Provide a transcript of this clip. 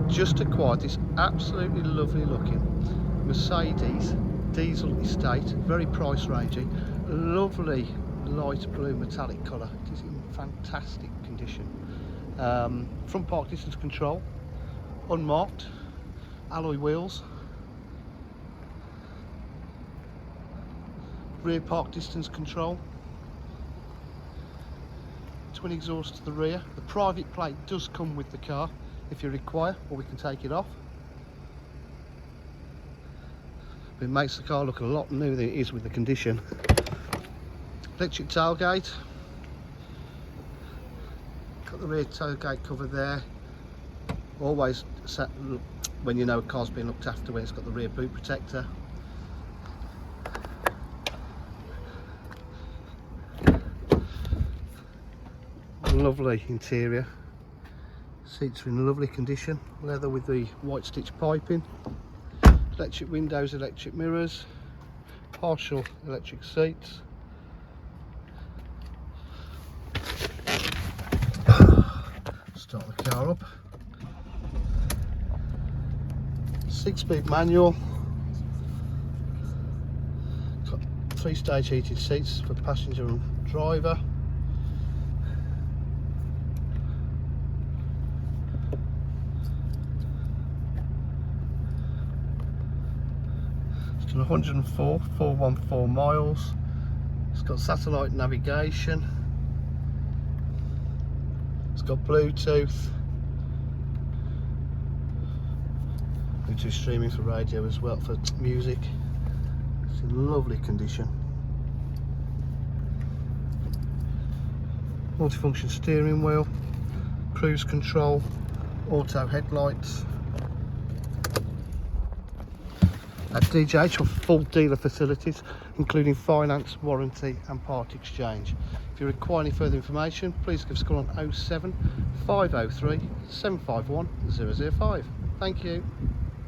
just acquired this absolutely lovely looking Mercedes diesel estate, very price ranging, lovely light blue metallic colour. It is in fantastic condition. Front park distance control, unmarked, alloy wheels, rear park distance control, twin exhaust to the rear. The private plate does come with the car if you require, or we can take it off. But it makes the car look a lot newer than it is with the condition. Electric tailgate, got the rear tailgate cover there. Always set when you know a car's been looked after, when it's got the rear boot protector. Lovely interior, seats are in lovely condition, leather with the white stitch piping, electric windows, electric mirrors, partial electric seats. Start the car up. 6-speed manual, got 3-stage heated seats for passenger and driver. It's done 104,414 miles. It's got satellite navigation. It's got Bluetooth streaming for radio as well, for music. It's in lovely condition. Multifunction steering wheel, cruise control, auto headlights. At DJH for full dealer facilities, including finance, warranty and part exchange. If you require any further information, please give us a call on 07 503 751 005. Thank you.